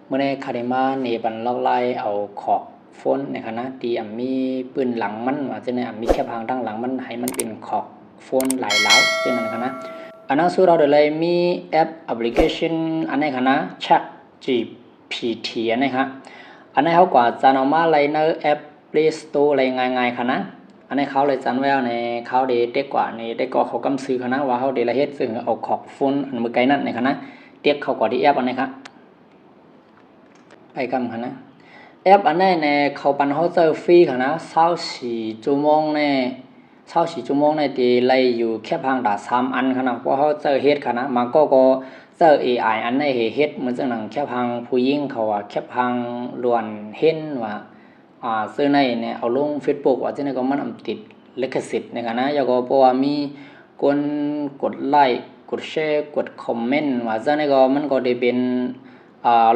เมื่อในคาเดมาในบันล็อกไล่เอาขอกโฟนในคณะที่มีปืนหลังมันว่าจะในมีแคบหางตั้งหลังมันให้มันเป็นขอกโฟนหลายเล้าเช่นนั้นคณะอันนั้นสู้เราเดี๋ยวเลยมีแอปแอปพลิเคชันอันนี้คณะ Chat GPT อันนี้ครับอันนี้เขากว่าจะเอามาเลยในแอป Play Store อะไรง่ายๆคณะอันนี้เขาเลยจันไว้ในเขาเด็กกว่าในได้ก็เขากำซื้อคณะว่าเขาเดลเฮ็ดซึ่งเอาขอกโฟนอันมือไกลนั่นในคณะเด็กเขากว่าที่แอปอันนี้ครับไปกันคณะแอปอันนี้ในเขาปันเขาเจอฟรีคณะ24 ชั่วโมงใน24 ชั่วโมงในที่เลยอยู่แค่พังด่า3 อันคณะเพราะเขาเจอเฮ็ดคณะมาก็เจอ AI อันนี้เฮ็ดเหมือนจังหนังแค่พังผู้หญิงเขาว่าแค่พังล้วนเห็นว่าซื้อในเนี่ยเอาลง Facebook ว่าที่นี่ก็มันติดลิขสิทธิ์ในคณะแล้วก็เพราะว่ามีคนกดไลค์กดแชร์กดคอมเมนต์ว่าที่นี่ก็มันก็ได้เป็น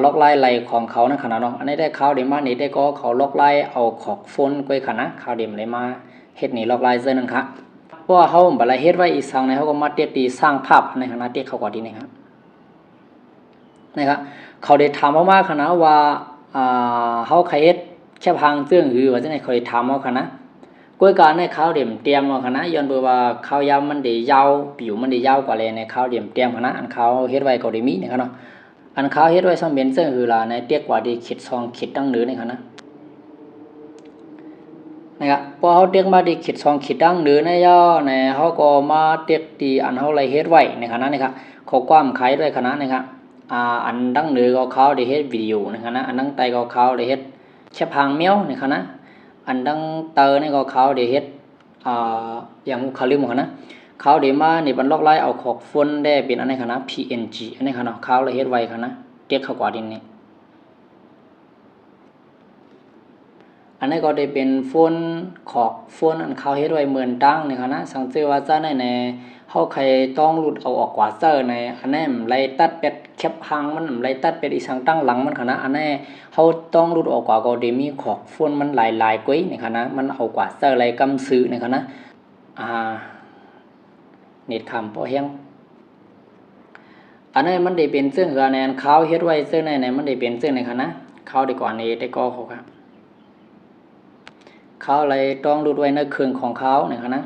ล็อกไล่ของเขานะขนาดเนาะอันนี้ได้ข่าวเดมานี่ได้ก็เขาล็อกไล่เอาขอกโฟนไว้ขนาดข่าวเดมเลยมาเฮ็ดนี่ล็อกไล่เส้นนึงครับเพราะว่าเขาบ่ได้เฮ็ดไว้อีสังในเขาก็มาเตียตีสร้างภาพในขณะเตียเขาก็ดีนะครับนะครับเขาได้ถามมาขนาดว่าเขาใครเฮ็ดแค่พังเจื้องหือว่าจังได๋เคยถามเอาขนาดกวยการในข่าวเดมเตรียมเอาขนาดย้อนเบิ่ว่าข่าวยาวมันได้ยาวผิวมันได้ยาวกว่าเลยในข่าวเดมเตรียมขนาดอันเขาเฮ็ดไว้ก็ได้มีนะครับเนาะอันเขาเฮ็ดไว้ซ่อมเป็นเสื้อหือลาในเตียกกว่าดีคิดซองคิดตั้งเหนือนี่ครับนะครับพอเขาเตียกมาดีคิดซองคิดตั้งเหนือในย่อในเขาก็มาเตียกตีอันเขาเลยเฮ็ดไว้ในขณะนี้ครับข้อความไขด้วยขณะนี้ครับอันตั้งเหนือก็เขาได้เฮ็ดวิดีโอในขณะอันตั้งใต้ก็เขาได้เฮ็ดแค่พังเมียวในขณะอันตั้งเตอนี่ก็เขาได้เฮ็ดอย่างเขาลืมขณะเขาได้มาในบรรล็อกไลน์เอาขอกโฟนได้เป็นอันในขณะ PNG อันในขณะเขาเลยเฮ็ดไว้ขณะเตียกเขากว่าดินนี่อันนี้ก็ได้เป็นโฟนขอกโฟนอันเขาเฮ็ดไว้เหมือนตั้งในคณะสังเกตว่าจ้าในเขาใครต้องหลุดเอาออกกว่าเซอร์ในอันนี้ไล่ตัดเป็ดแคบหางมันไล่ตัดเป็ดอีสังตั้งหลังมันคณะอันนี้เขาต้องหลุดออกกว่าก็ได้มีขอกโฟนมันหลายๆกว่าในคณะมันเอากว่าเซอร์ไล่กำซื้อในคณะเน็ตคำพอแห้งอันนี้มันได้เป็นซึ่งคือในเขาเฮ็ดไว้ซึ่งในมันได้เป็นซึ่งในคณะเขาได้ก่อนนี้ได้ก็เขาครับเขาเลยต้องรูดไว้ในเครื่องของเขาเนี่ยครับนะ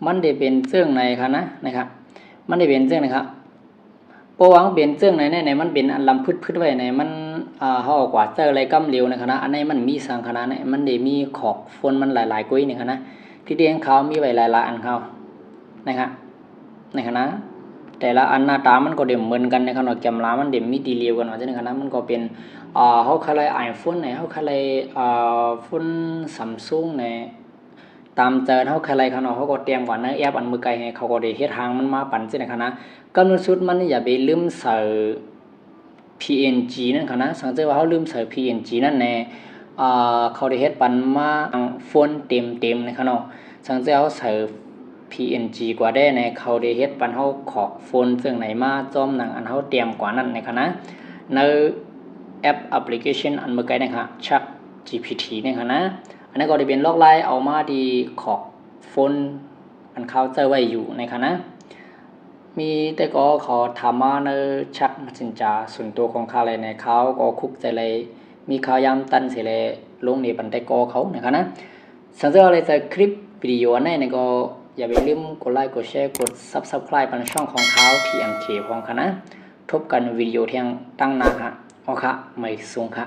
มันได้เป็นเสื่องในครับนะครับมันได้เป็นเสื่องนะครับเพราะว่าเป็นเสื่องในมันเป็นอันลำพืชไว้ในมันเขาออกกว่าเจออะไรกำเหลวนะครับนะอันนี้มันมีสังขนาดเนี่ยมันได้มีขอบฝนมันหลายๆกุ้ยเนี่ยครับนะที่เดียงเขามีไว้หลายๆอันเขานะครับในคณะแต่ละอันหน้าตามันก็เด่มเหมือนกันในขณะแกมลามันเด่มมีดีเลียวกันว่าจะในคณะมันก็เป็นเขาคล้ายไอโฟนในเขาคล้ายโฟนซัมซุงในตามเจอเขาคล้ายขนาดเขาก็เตรียมก่อนในแอปอันมือไกลให้เขาก็ได้เฮ็ดทางมันมาปั่นสิในคณะกำหนดชุดมันอย่าไปลืมใส่ PNG นั่นคณะสังเกตว่าเขาลืมใส่ PNG นั่นในเขาได้เฮ็ดปั่นมาโฟนเต็มในขณะสังเกตเขาใส่PNG กว่าได้ในเขาได้เฮ็ดปันเฮาขอกโฟนซึ่งไหนมาจอมหนังอันเฮาเตรียมกว่านั้นในคณะในแอปแอปพลิเคชันอันเมื่อกี้นะครับ Chat GPT ในคณะอันนั้นก็ได้เป็นล็อกไลน์เอามาดีขอกโฟนอันเขาเจอไว้อยู่ในคณะมีแต่ก็ขอถามมาในชักมาสินจาส่วนตัวของเขาเลยในเขาก็คุกใจเลยมีข่าวยามตันเสียเลยลงในบันไดก็เขาในคณะสังเกตอะไรจากคลิปวิดีโออันนี้ก็อย่าไปลืมกดไลค์กดแชร์กด Subscribe ในช่องของเขา TMK ของคณะทบกันวิดีโอที่ตั้งหน้าค่ะโอเคไม่สูงค่ะ